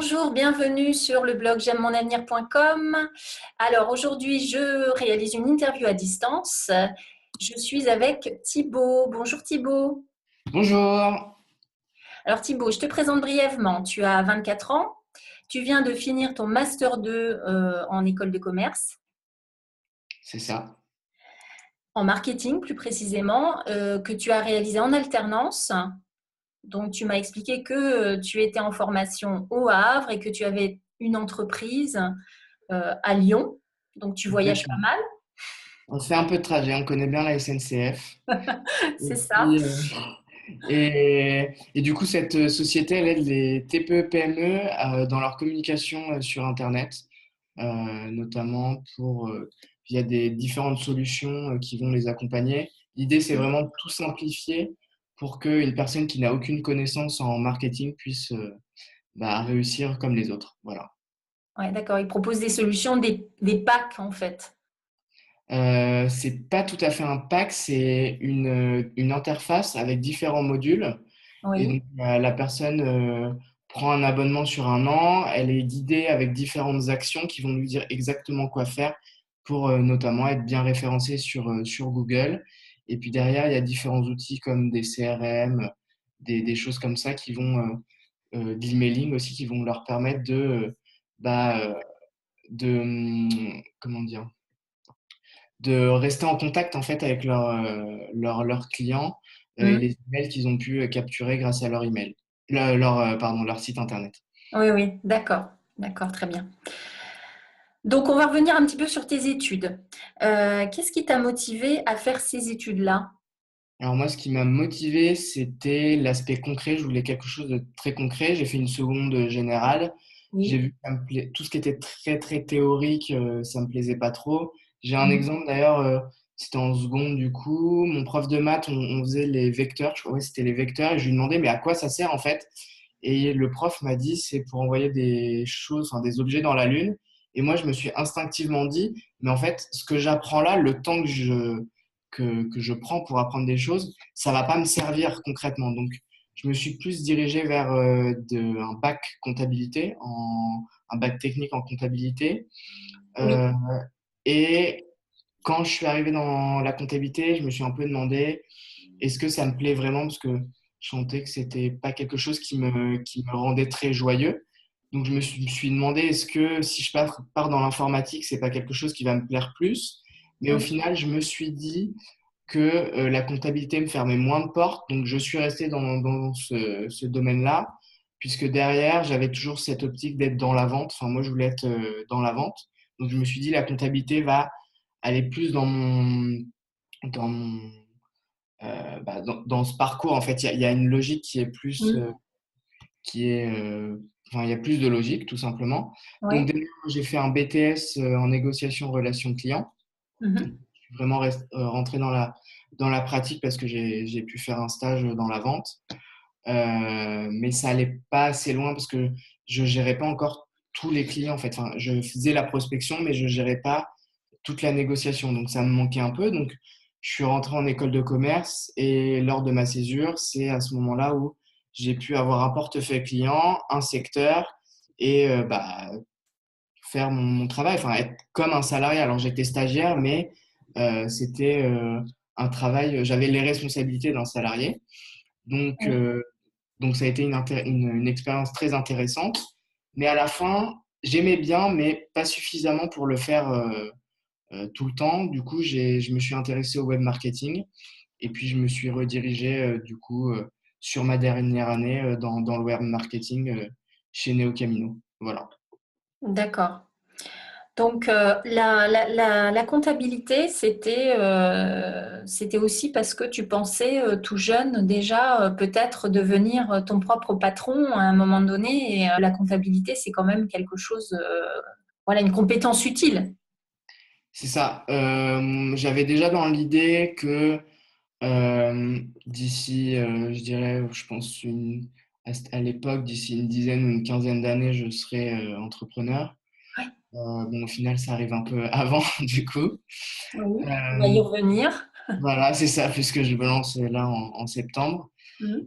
Bonjour, bienvenue sur le blog j'aime-mon-avenir.com. Alors aujourd'hui, je réalise une interview à distance. Je suis avec Thibaut. Bonjour Thibaut. Bonjour, Alors Thibaut, je te présente brièvement. Tu as 24 ans. Tu viens de finir ton master 2 en école de commerce, c'est ça. en marketing plus précisément, que tu as réalisé en alternance. Donc tu m'as expliqué que tu étais en formation au Havre et que tu avais une entreprise à Lyon. Donc, tu voyages pas Exactement. mal, On fait un peu de trajet, on connaît bien la SNCF. Et, c'est ça. puis, et du coup, cette société, elle aide les TPE-PME dans leur communication sur Internet, notamment via des différentes solutions qui vont les accompagner. L'idée, c'est vraiment de tout simplifier pour qu'une personne qui n'a aucune connaissance en marketing puisse réussir comme les autres. Voilà. Ouais, d'accord. Ils proposent des solutions, des packs en fait. C'est pas tout à fait un pack, c'est une interface avec différents modules. Et Oui, donc, la personne prend un abonnement sur un an, elle est guidée avec différentes actions qui vont lui dire exactement quoi faire pour notamment être bien référencée sur Google. Et puis derrière, il y a différents outils comme des CRM, des choses comme ça qui vont, de l'emailing aussi, qui vont leur permettre bah, euh, comment dire, de rester en contact en fait avec leurs clients et mm. les emails qu'ils ont pu capturer grâce à leur email, pardon, leur site internet. Oui, oui, d'accord. D'accord, très bien. Donc, on va revenir un petit peu sur tes études. Qu'est-ce qui t'a motivé à faire ces études-là? Alors moi, ce qui m'a motivé, c'était l'aspect concret. Je voulais quelque chose de très concret. J'ai fait une seconde générale. J'ai Oui. vu que tout ce qui était très très théorique, ça me plaisait pas trop. J'ai un Mhm. exemple d'ailleurs, c'était en seconde du coup. Mon prof de maths, on faisait les vecteurs. Je crois que c'était les vecteurs et je lui demandais mais à quoi ça sert en fait? Et le prof m'a dit c'est pour envoyer des choses, enfin, des objets dans la Lune. Et moi, je me suis instinctivement dit mais en fait, ce que j'apprends là, le temps que je prends pour apprendre des choses, ça va pas me servir concrètement. Donc, je me suis plus dirigé vers un bac comptabilité, un bac technique en comptabilité. Oui. Euh, et quand je suis arrivé dans la comptabilité, je me suis un peu demandé est-ce que ça me plaît vraiment parce que je sentais que c'était pas quelque chose qui me rendait très joyeux. Donc, je me suis demandé est-ce que si je pars dans l'informatique, c'est pas quelque chose qui va me plaire plus. Mais au Oui. final, je me suis dit que la comptabilité me fermait moins de portes. Donc, je suis resté dans ce domaine-là, puisque derrière, j'avais toujours cette optique d'être dans la vente. Enfin, moi, je voulais être dans la vente. Donc, je me suis dit, la comptabilité va aller plus dans mon, dans ce parcours. En fait, il y a une logique qui est plus, Mm. enfin, il y a plus de logique, tout simplement. Donc, Oui. derrière, j'ai fait un BTS en négociation relation client. Je Mhm. suis vraiment rentré dans la pratique parce que j'ai pu faire un stage dans la vente. Mais ça allait pas assez loin parce que je gérais pas encore tous les clients en fait. Enfin, je faisais la prospection, mais je gérais pas toute la négociation. Donc ça me manquait un peu. Donc je suis rentré en école de commerce et lors de ma césure, c'est à ce moment-là où j'ai pu avoir un portefeuille client, un secteur et faire mon travail, enfin être comme un salarié. Alors j'étais stagiaire, mais c'était un travail, j'avais les responsabilités d'un salarié. Donc, Oui. donc ça a été une expérience très intéressante. Mais à la fin, j'aimais bien, mais pas suffisamment pour le faire tout le temps. Du coup, je me suis intéressé au web marketing et puis je me suis redirigé du coup sur ma dernière année dans le web marketing chez Neo Camino. Voilà. D'accord. Donc, la comptabilité, c'était aussi parce que tu pensais tout jeune déjà peut-être devenir ton propre patron à un moment donné. Et la comptabilité, c'est quand même quelque chose, voilà, une compétence utile. C'est ça. J'avais déjà dans l'idée que d'ici, je dirais, je pense à l'époque, d'ici une dizaine ou une quinzaine d'années, je serai entrepreneur. Ouais. Bon, au final, ça arrive un peu avant, du coup. Oui, on va y Euh, revenir. voilà, c'est ça, puisque je me lance là en septembre. Mhm.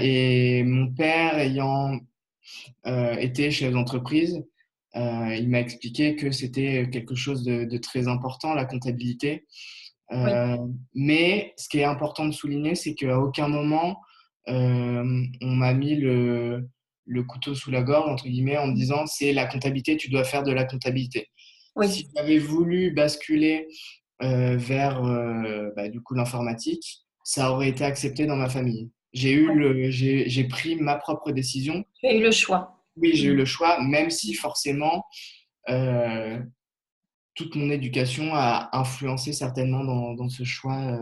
Et mon père ayant était chef d'entreprise. Il m'a expliqué que c'était quelque chose de très important, la comptabilité. Oui, Euh, mais ce qui est important de souligner, c'est qu'à aucun moment, on m'a mis le couteau sous la gorge, entre guillemets, en me disant c'est la comptabilité, tu dois faire de la comptabilité. oui, Si j'avais voulu basculer vers du coup l'informatique, ça aurait été accepté dans ma famille. J'ai pris ma propre décision. tu as eu le choix. Oui, j'ai eu Mm. le choix, même si forcément euh, toute mon éducation a influencé certainement dans ce choix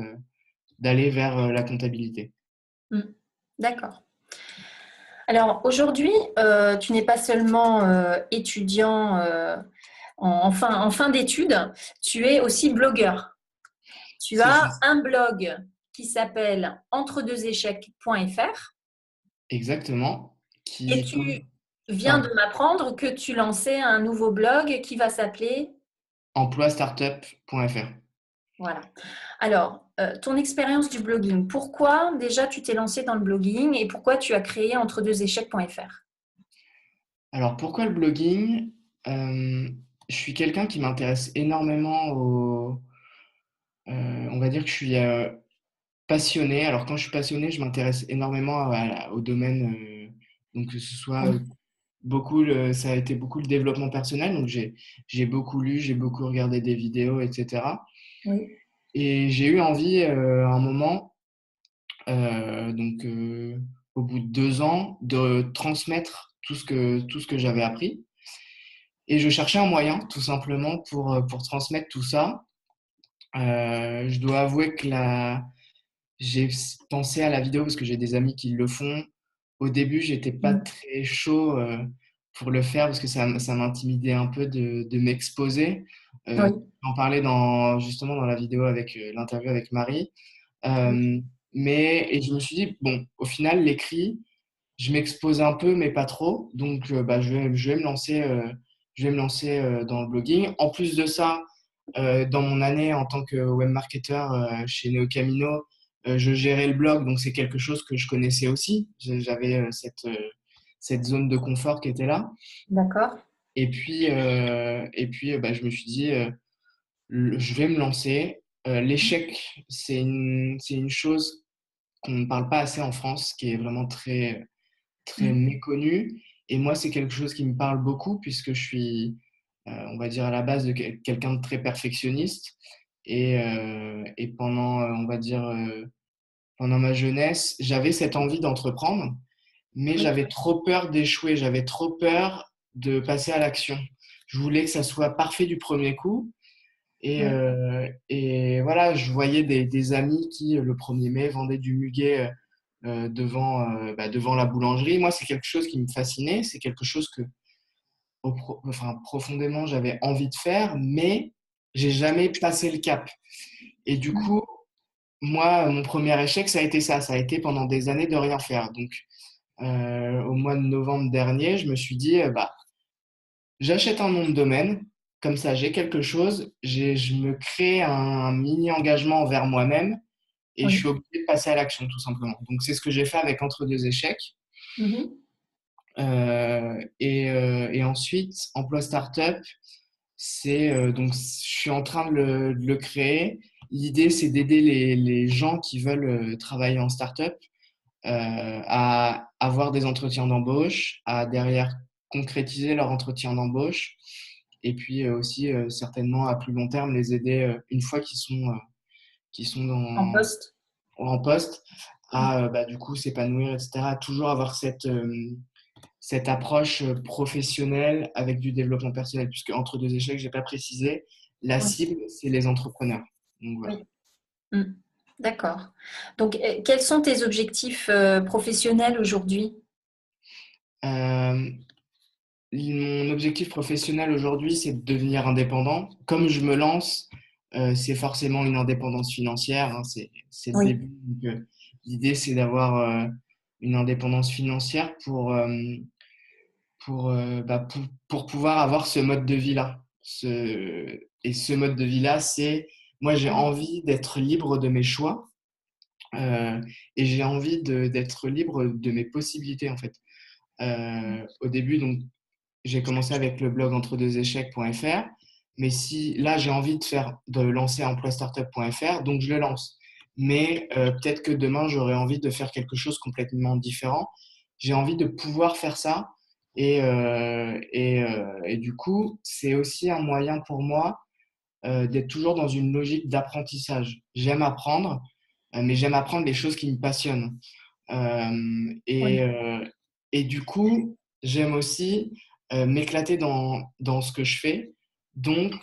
d'aller vers la comptabilité. Mm. D'accord. Alors aujourd'hui, tu n'es pas seulement étudiant en fin d'études, tu es aussi blogueur. Tu C'est ça, as un blog qui s'appelle entredeuxéchecs.fr exactement. et Qui, tu viens de pardon, m'apprendre que tu lançais un nouveau blog qui va s'appeler... emploistartup.fr. Voilà. Alors, ton expérience du blogging, pourquoi déjà tu t'es lancé dans le blogging et pourquoi tu as créé entredeuxéchecs.fr? Alors pourquoi le blogging? Euh, je suis quelqu'un qui m'intéresse énormément on va dire que je suis passionné. Alors quand je suis passionné, je m'intéresse énormément au domaine, donc que ce soit Oui. ça a été beaucoup le développement personnel. Donc j'ai beaucoup lu, j'ai beaucoup regardé des vidéos, etc. Oui. Et j'ai eu envie à un moment, au bout de 2 ans, de transmettre tout ce que j'avais appris. Et je cherchais un moyen, tout simplement, pour transmettre tout ça. Je dois avouer que j'ai pensé à la vidéo parce que j'ai des amis qui le font. Au début, j'étais pas Mm. très chaud pour le faire parce que ça m'intimidait un peu de m'exposer. Oui. J'en parlais justement dans la vidéo avec l'interview avec Marie. Oui. Euh, et je me suis dit, bon, au final, l'écrit, je m'expose un peu, mais pas trop. Donc, je vais me lancer, dans le blogging. En plus de ça, dans mon année en tant que web marketeur chez NeoCamino, je gérais le blog, donc c'est quelque chose que je connaissais aussi. J'avais cette zone de confort qui était là. D'accord. Je me suis dit, je vais me lancer. L'échec, c'est une chose qu'on ne parle pas assez en France, qui est vraiment très Mm. méconnue. Et moi, c'est quelque chose qui me parle beaucoup puisque je suis, on va dire, à la base de quelqu'un de très perfectionniste. Et pendant, pendant ma jeunesse, j'avais cette envie d'entreprendre, mais Oui. j'avais trop peur d'échouer, j'avais trop peur de passer à l'action. Je voulais que ça soit parfait du premier coup. Mm. Et voilà, je voyais des amis qui, le 1er mai, vendaient du muguet devant la boulangerie. Moi, c'est quelque chose qui me fascinait, c'est quelque chose que profondément j'avais envie de faire, mais j'ai jamais passé le cap. Et du Mm. coup, moi, mon premier échec, ça a été ça. Ça a été pendant des années de rien faire. Donc, au mois de novembre dernier, je me suis dit, j'achète un nom de domaine, comme ça j'ai quelque chose, je me crée un mini engagement envers moi-même et je Oui. suis obligé de passer à l'action tout simplement. Donc c'est ce que j'ai fait avec Entre deux échecs. Mhm. Et ensuite, Emploi Startup, donc je suis en train de le créer. L'idée, c'est d'aider les gens qui veulent travailler en startup à avoir des entretiens d'embauche, à derrière concrétiser leur entretien d'embauche, et puis aussi certainement à plus long terme les aider une fois qu'ils sont En poste. en poste Mm. à du coup s'épanouir, etc. Toujours avoir cette approche professionnelle avec du développement personnel, puisque entre deux échecs, j'ai pas précisé, la Oui. cible, c'est les entrepreneurs. Donc voilà. Oui. Mm. D'accord. Donc, quels sont tes objectifs professionnels aujourd'hui? Euh, Mon objectif professionnel aujourd'hui, c'est de devenir indépendant. Comme je me lance, c'est forcément une indépendance financière, hein, c'est le Oui. début. Donc, l'idée, c'est d'avoir une indépendance financière pour pouvoir avoir ce mode de vie-là. Et ce mode de vie-là, moi, j'ai envie d'être libre de mes choix et j'ai envie d'être libre de mes possibilités, en fait. Au début, donc, j'ai commencé avec le blog entredeuxéchecs.fr. Mais si là, j'ai envie de lancer emploistartup.fr, donc je le lance. Mais peut-être que demain, j'aurai envie de faire quelque chose complètement différent. J'ai envie de pouvoir faire ça. Et du coup, c'est aussi un moyen pour moi d'être toujours dans une logique d'apprentissage. J'aime apprendre, mais j'aime apprendre les choses qui me passionnent. Euh, et, Oui. euh, et du coup, j'aime aussi m'éclater dans ce que je fais. Donc,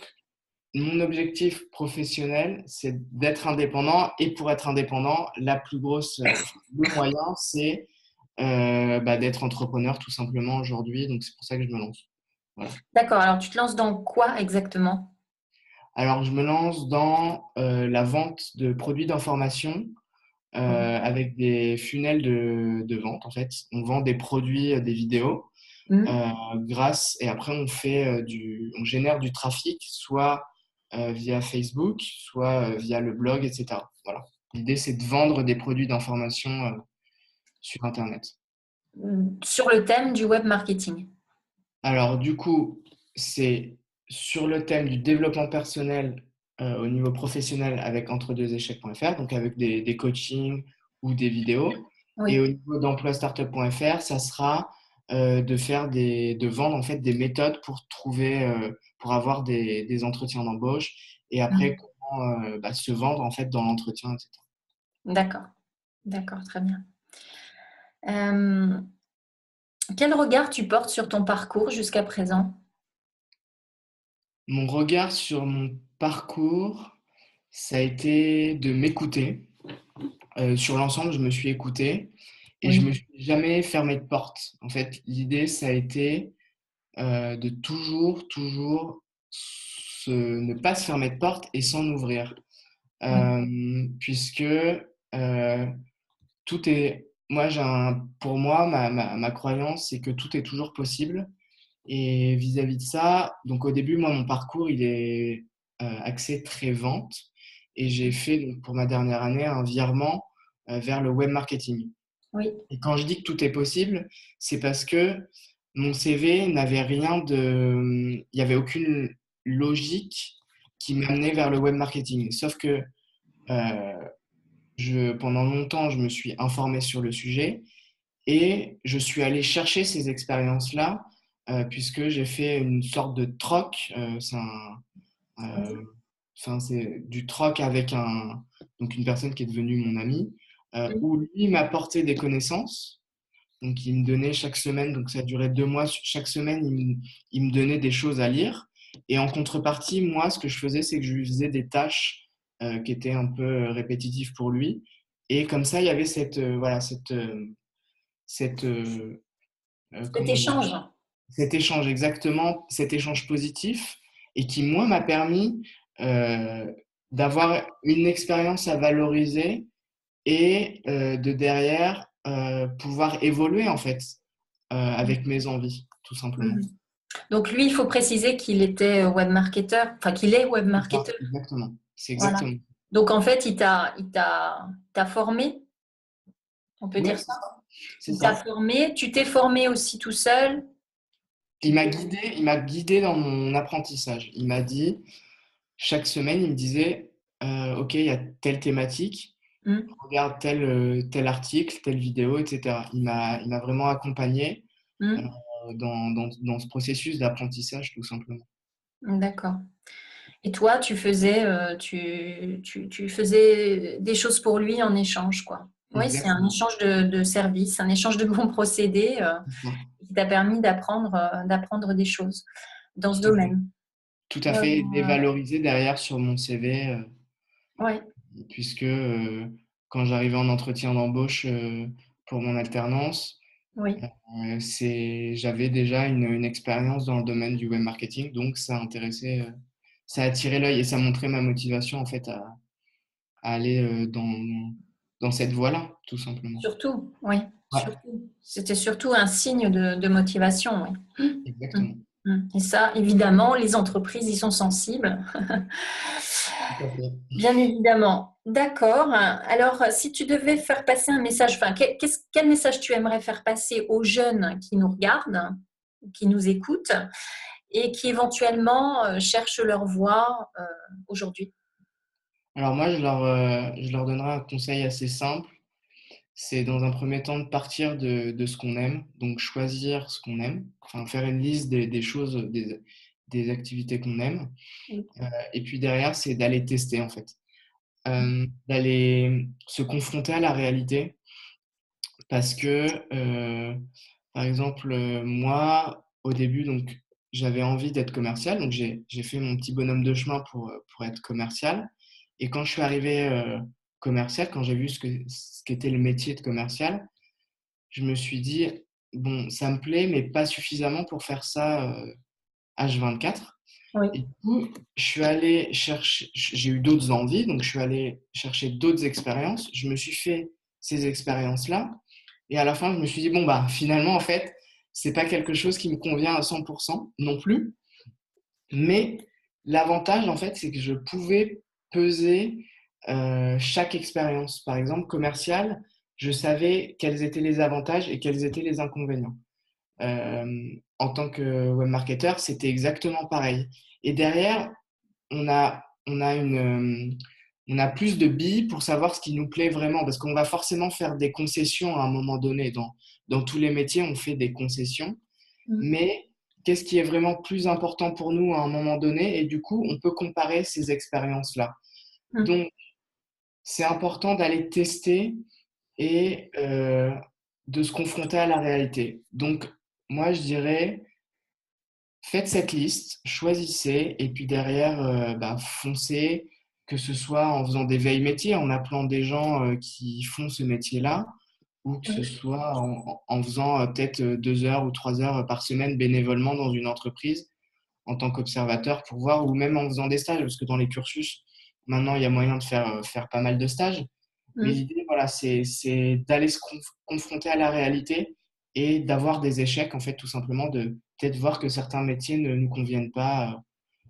mon objectif professionnel, c'est d'être indépendant. Et pour être indépendant, le moyen, c'est d'être entrepreneur tout simplement aujourd'hui. Donc, c'est pour ça que je me lance. Voilà. D'accord. Alors, tu te lances dans quoi exactement? Alors, je me lance dans la vente de produits d'information Oui. avec des funnels de vente. En fait, on vend des produits, des vidéos Mhm. et après on génère du trafic, soit via Facebook, soit via le blog, etc. Voilà. L'idée, c'est de vendre des produits d'information sur Internet. Sur le thème du web marketing. Alors, du coup, c'est sur le thème du développement personnel au niveau professionnel avec entredeuxéchecs.fr, donc avec des coachings ou des vidéos. Et Oui. au niveau d'emploistartup.fr, ça sera de vendre en fait des méthodes pour pour avoir des entretiens d'embauche et après Mhm. comment se vendre en fait dans l'entretien, etc. D'accord. D'accord, très bien. Euh, Quel regard tu portes sur ton parcours jusqu'à présent? Mon regard sur mon parcours, ça a été de m'écouter. Sur l'ensemble, je me suis écouté et je Oui. me suis jamais fermé de porte. En fait, l'idée, ça a été de toujours ne pas se fermer de porte et s'en ouvrir. Oui. Puisque tout est. Pour moi, ma croyance, c'est que tout est toujours possible. Et vis-à-vis de ça, donc au début, moi, mon parcours, il est axé très vente. Et j'ai fait, donc, pour ma dernière année, un virement vers le web marketing. Oui. Et quand je dis que tout est possible, c'est parce que mon CV n'avait rien de. Il n'y avait aucune logique qui m'amenait vers le web marketing. Sauf que euh, pendant longtemps, je me suis informé sur le sujet et je suis allé chercher ces expériences-là puisque j'ai fait une sorte de troc. Euh, c'est du troc avec donc une personne qui est devenue mon ami, Oui. où lui m'apportait des connaissances. Donc, il me donnait chaque semaine, donc ça durait 2 mois, chaque semaine, il me donnait des choses à lire. Et en contrepartie, moi, ce que je faisais, c'est que je lui faisais des tâches qui étaient un peu répétitives pour lui. Et comme ça, il y avait cette Cet comment dire, échange. cet échange exactement, cet échange positif et qui, moi, m'a permis euh, d'avoir une expérience à valoriser et de derrière pouvoir évoluer en fait avec mes envies, tout simplement. Mhm. Donc lui, il faut préciser qu'il était web marketeur, enfin qu'il est web C'est ça, marketeur. exactement. C'est Voilà. exactement. Donc en fait, t'as formé, on peut Oui, dire c'est ça. ça. C'est Il t'a ça. formé. Tu t'es formé aussi tout seul. Il m'a guidé dans mon apprentissage. Il m'a dit, chaque semaine, il me disait, OK, il y a telle thématique, Hmm. regarde tel article, telle vidéo, etc. Il m'a vraiment accompagné euh, Hmm. dans ce processus d'apprentissage, tout simplement. D'accord. Et toi, tu faisais des choses pour lui en échange, quoi. Oui, c'est un Exactement. échange de services, un échange de bons procédés C'est ça. qui t'a permis d'apprendre des choses dans ce Tout à fait. domaine. Tout à Euh, fait. Les valoriser derrière sur mon CV, ouais, puisque quand j'arrivais en entretien d'embauche pour mon alternance, oui. j'avais déjà une expérience dans le domaine du web marketing, donc ça a attiré l'œil et ça montrait ma motivation en fait à aller dans cette voie-là, tout simplement. Surtout, oui, Ouais, surtout. C'était surtout un signe de motivation, oui. Mm. exactement. Mm. Et ça, évidemment, les entreprises y sont sensibles. Tout à fait. Bien évidemment. D'accord. Alors, si tu devais faire passer un message, enfin, quel message tu aimerais faire passer aux jeunes qui nous regardent, qui nous écoutent et qui éventuellement cherchent leur voie aujourd'hui? Alors moi, je leur donnerai un conseil assez simple. C'est dans un premier temps de partir de ce qu'on aime, donc choisir ce qu'on aime, enfin faire une liste des choses, des activités qu'on aime. Oui. Et puis derrière, c'est d'aller tester en fait. D'aller se confronter à la réalité parce que, par exemple, moi, au début, donc, j'avais envie d'être commercial, donc j'ai fait mon petit bonhomme de chemin pour être commercial. Et quand je suis arrivé commercial, quand j'ai vu ce qu'était le métier de commercial, je me suis dit, bon, ça me plaît, mais pas suffisamment pour faire ça H24. Oui. Et du coup, je suis allé chercher, j'ai eu d'autres envies, donc je suis allé chercher d'autres expériences. Je me suis fait ces expériences-là. Et à la fin, je me suis dit, bon, bah, finalement, en fait, c'est pas quelque chose qui me convient à 100% non plus. Mais l'avantage, en fait, c'est que je pouvais peser chaque expérience. Par exemple, commerciale, je savais quels étaient les avantages et quels étaient les inconvénients. En tant que web marketeur, c'était exactement pareil. Et derrière, on a on a plus de billes pour savoir ce qui nous plaît vraiment, parce qu'on va forcément faire des concessions à un moment donné. Dans tous les métiers, on fait des concessions, Mm. mais qu'est-ce qui est vraiment plus important pour nous à un moment donné? Et du coup, on peut comparer ces expériences-là. Mm. Donc, c'est important d'aller tester et de se confronter à la réalité. Donc, moi, je dirais, faites cette liste, choisissez, et puis derrière, bah, foncez, que ce soit en faisant des veilles métiers, en appelant des gens qui font ce métier-là, ou que ce Oui. soit en faisant peut-être 2 heures ou 3 heures par semaine bénévolement dans une entreprise en tant qu'observateur pour voir, ou même en faisant des stages, parce que dans les cursus, maintenant, il y a moyen de faire pas mal de stages. Mais Mm. l'idée, voilà, c'est d'aller se confronter à la réalité et d'avoir des échecs, en fait, tout simplement, de peut-être voir que certains métiers ne nous conviennent pas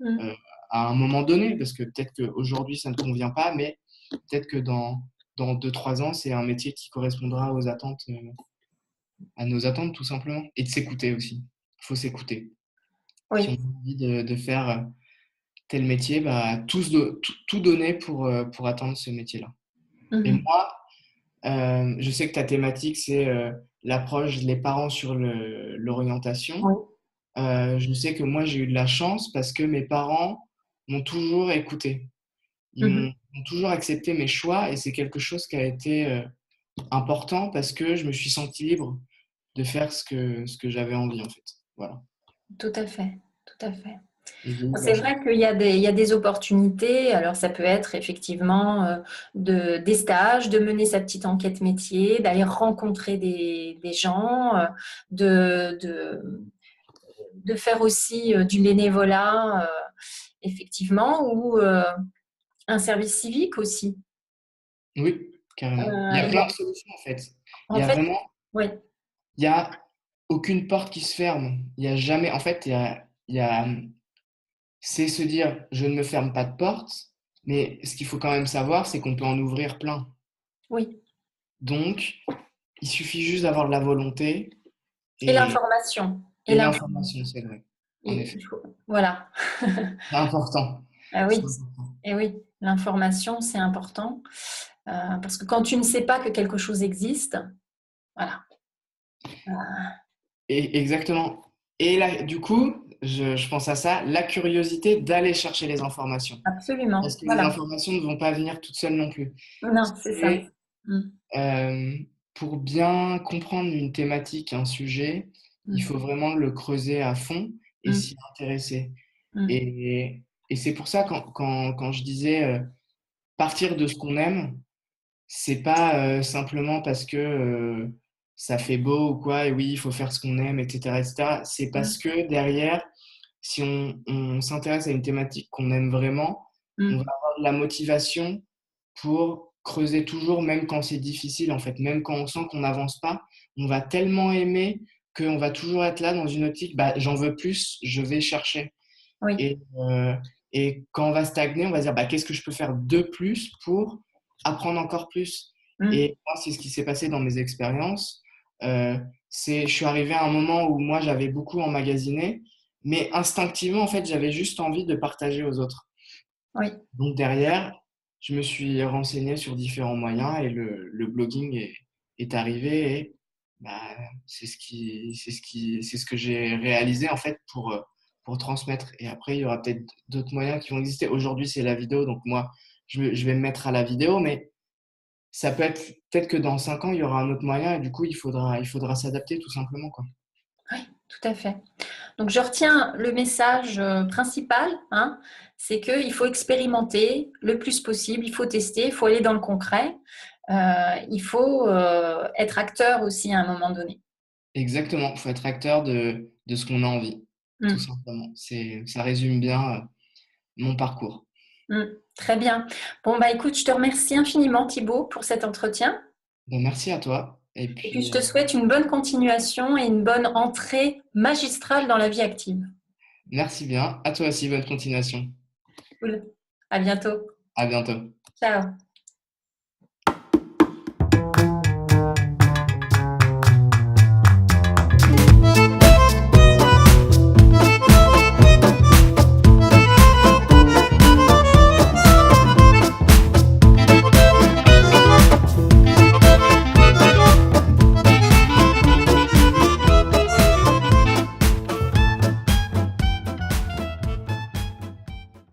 Mm. euh, à un moment donné, parce que peut-être qu'aujourd'hui, ça ne convient pas, mais peut-être que dans 2, 3 ans, c'est un métier qui correspondra aux attentes, à nos attentes, tout simplement. Et de s'écouter aussi. Il faut s'écouter. Si on Oui. a envie de faire tel métier, bah, tout donner pour atteindre ce métier-là. Et Mhm. moi, je sais que ta thématique, c'est l'approche des parents sur l'orientation. Oui. Je sais que moi, j'ai eu de la chance parce que mes parents m'ont toujours écouté. Ils Mhm. m'ont toujours accepté mes choix et c'est quelque chose qui a été important parce que je me suis senti libre de faire ce que j'avais envie, en fait. Voilà. Tout à fait. Tout à fait. Et j'ai eu de la C'est chance. vrai il y a des opportunités. Alors, ça peut être effectivement des stages, de mener sa petite enquête métier, d'aller rencontrer des gens, de, de, de faire aussi du bénévolat, effectivement, ou un service civique aussi. Oui, carrément. Il y a Il y plein a- de solutions, en fait. Il en y a fait, vraiment, oui. il y a aucune porte qui se ferme. Il y a jamais, en fait, il y a c'est se dire, je ne me ferme pas de porte, mais ce qu'il faut quand même savoir, c'est qu'on peut en ouvrir plein. Oui. Donc, il suffit juste d'avoir de la volonté Et et, l'information. Et et l'information, l'information. c'est vrai, en effet. Voilà. C'est important. Ah C'est oui, important. et oui, l'information, c'est important. Parce que quand tu ne sais pas que quelque chose existe, voilà. Et exactement. Et là, du coup, je pense à ça, la curiosité d'aller chercher les informations. Parce Absolument. que les Voilà. informations ne vont pas venir toutes seules non plus. Non, c'est ça. C'est Mm. Euh, pour bien comprendre une thématique, un sujet, il Mm. faut vraiment le creuser à fond et Mm. s'y intéresser. Mm. Et c'est pour ça quand je disais partir de ce qu'on aime, c'est pas simplement parce que ça fait beau ou quoi, et oui, il faut faire ce qu'on aime, etc., etc. C'est parce Mm. que derrière, si on s'intéresse à une thématique qu'on aime vraiment, on va Mm. avoir de la motivation pour creuser toujours, même quand c'est difficile, en fait, même quand on sent qu'on n'avance pas, on va tellement aimer qu'on va toujours être là dans une optique, bah, j'en veux plus, je vais chercher. Oui. Et, euh, Et quand on va stagner, on va se dire, bah, qu'est-ce que je peux faire de plus pour apprendre encore plus? Mm. Et moi, c'est ce qui s'est passé dans mes expériences. Euh, je suis arrivé à un moment où moi, j'avais beaucoup emmagasiné, mais instinctivement, en fait, j'avais juste envie de partager aux autres. Oui. Donc derrière, je me suis renseigné sur différents moyens et le blogging est arrivé et bah, c'est ce que j'ai réalisé en fait pour transmettre. Et après, il y aura peut-être d'autres moyens qui vont exister. Aujourd'hui, c'est la vidéo, donc moi, je vais me mettre à la vidéo, mais ça peut être peut-être que dans 5 ans, il y aura un autre moyen et du coup, il faudra s'adapter tout simplement, quoi. Oui, tout à fait. Donc, je retiens le message principal, hein, c'est qu'il faut expérimenter le plus possible, il faut tester, il faut aller dans le concret, il faut être acteur aussi à un moment donné. Exactement, il faut être acteur de ce qu'on a envie, tout Mm, simplement. Ça résume bien mon parcours. mm. Très bien. Bon, bah écoute, je te remercie infiniment, Thibaut, pour cet entretien. Bon, merci à toi. Et Et puis, puis, je te souhaite une bonne continuation et une bonne entrée magistrale dans la vie active. merci bien. À toi aussi, bonne continuation. Cool. À bientôt. À bientôt. Ciao.